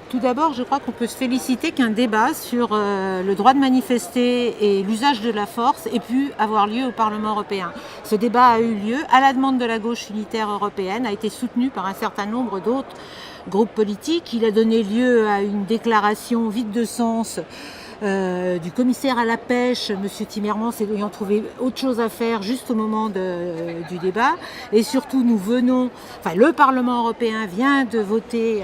Tout d'abord, je crois qu'on peut se féliciter qu'un débat sur le droit de manifester et l'usage de la force ait pu avoir lieu au Parlement européen. Ce débat a eu lieu à la demande de la gauche unitaire européenne, a été soutenu par un certain nombre d'autres groupes politiques. Il a donné lieu à une déclaration vide de sens du commissaire à la pêche, M. Timmermans, ayant trouvé autre chose à faire juste au moment du débat. Et surtout, le Parlement européen vient de voter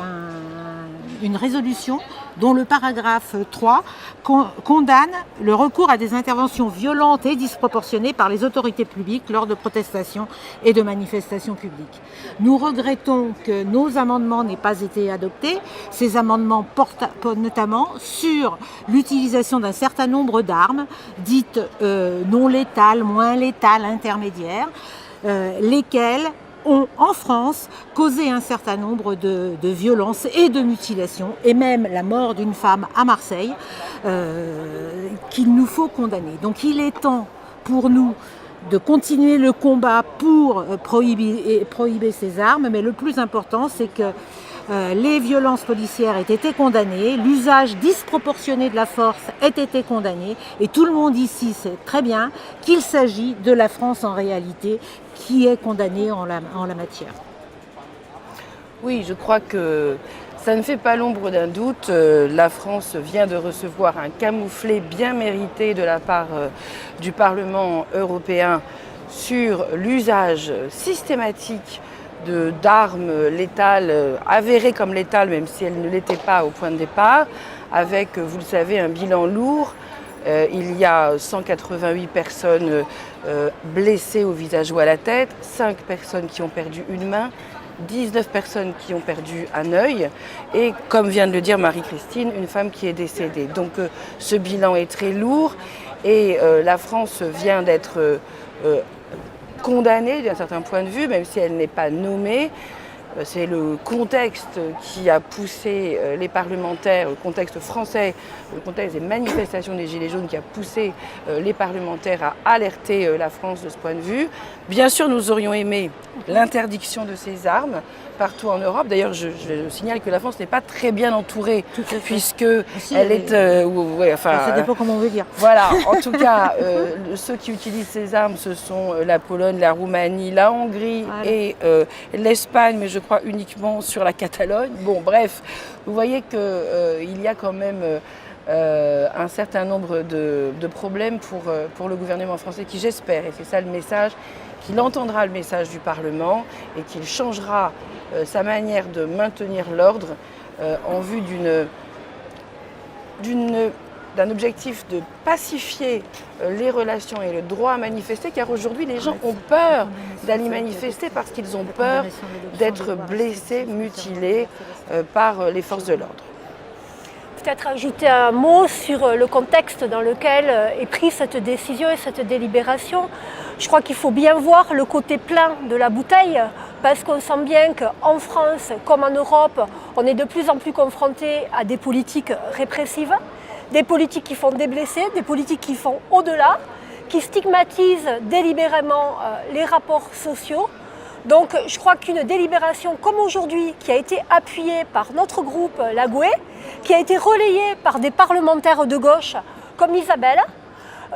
une résolution dont le paragraphe 3 condamne le recours à des interventions violentes et disproportionnées par les autorités publiques lors de protestations et de manifestations publiques. Nous regrettons que nos amendements n'aient pas été adoptés. Ces amendements portent notamment sur l'utilisation d'un certain nombre d'armes dites non létales, moins létales, intermédiaires, lesquelles ont en France causé un certain nombre de violences et de mutilations, et même la mort d'une femme à Marseille, qu'il nous faut condamner. Donc il est temps pour nous de continuer le combat pour prohiber ces armes, mais le plus important, c'est que les violences policières aient été condamnées, l'usage disproportionné de la force ait été condamné, et tout le monde ici sait très bien qu'il s'agit de la France en réalité qui est condamnée en la matière. Oui, je crois que ça ne fait pas l'ombre d'un doute. La France vient de recevoir un camouflet bien mérité de la part du Parlement européen sur l'usage systématique d'armes létales, avérées comme létales, même si elles ne l'étaient pas au point de départ, avec, vous le savez, un bilan lourd. Il y a 188 personnes blessées au visage ou à la tête, 5 personnes qui ont perdu une main, 19 personnes qui ont perdu un œil et, comme vient de le dire Marie-Christine, une femme qui est décédée. Donc ce bilan est très lourd et la France vient d'être condamnée d'un certain point de vue, même si elle n'est pas nommée. C'est le contexte qui a poussé les parlementaires, le contexte français, le contexte des manifestations des Gilets jaunes qui a poussé les parlementaires à alerter la France de ce point de vue. Bien sûr, nous aurions aimé l'interdiction de ces armes partout en Europe. D'ailleurs, je signale que la France n'est pas très bien entourée, puisque elle est... ça dépend comment on veut dire. Voilà, en tout cas, ceux qui utilisent ces armes, ce sont la Pologne, la Roumanie, la Hongrie et l'Espagne, mais je crois uniquement sur la Catalogne. Bon, bref, vous voyez qu'il y a quand même un certain nombre de problèmes pour le gouvernement français qui, j'espère, et c'est ça le message, qu'il entendra le message du Parlement et qu'il changera sa manière de maintenir l'ordre en vue d'un objectif de pacifier les relations et le droit à manifester, car aujourd'hui les gens ont peur d'aller manifester parce qu'ils ont peur d'être blessés, mutilés par les forces de l'ordre. Peut-être ajouter un mot sur le contexte dans lequel est prise cette décision et cette délibération. Je crois qu'il faut bien voir le côté plein de la bouteille, parce qu'on sent bien qu'en France, comme en Europe, on est de plus en plus confronté à des politiques répressives, des politiques qui font des blessés, des politiques qui font au-delà, qui stigmatisent délibérément les rapports sociaux. Donc je crois qu'une délibération comme aujourd'hui, qui a été appuyée par notre groupe, la GUE, qui a été relayée par des parlementaires de gauche comme Isabelle,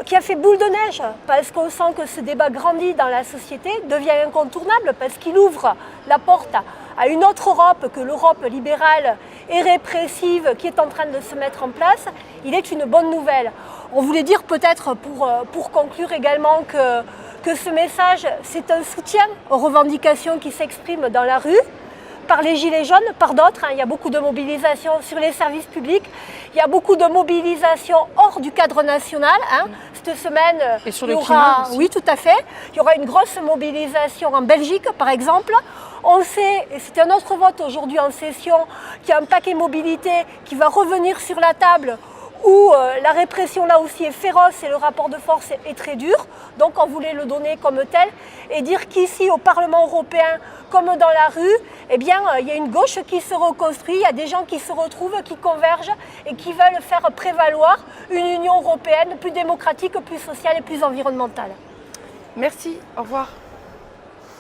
qui a fait boule de neige, parce qu'on sent que ce débat grandit dans la société, devient incontournable, parce qu'il ouvre la porte à une autre Europe que l'Europe libérale et répressive qui est en train de se mettre en place. Il est une bonne nouvelle. On voulait dire peut-être pour conclure également que ce message, c'est un soutien aux revendications qui s'expriment dans la rue, par les Gilets jaunes, par d'autres. Il y a beaucoup de mobilisations sur les services publics, il y a beaucoup de mobilisations hors du cadre national. Cette semaine, et sur le climat aussi. Oui, tout à fait. Il y aura une grosse mobilisation en Belgique, par exemple. On sait, et c'est un autre vote aujourd'hui en session, qu'il y a un paquet mobilité qui va revenir sur la table, où la répression là aussi est féroce et le rapport de force est très dur. Donc on voulait le donner comme tel et dire qu'ici au Parlement européen, comme dans la rue, eh bien, il y a une gauche qui se reconstruit, il y a des gens qui se retrouvent, qui convergent et qui veulent faire prévaloir une Union européenne plus démocratique, plus sociale et plus environnementale. Merci, au revoir.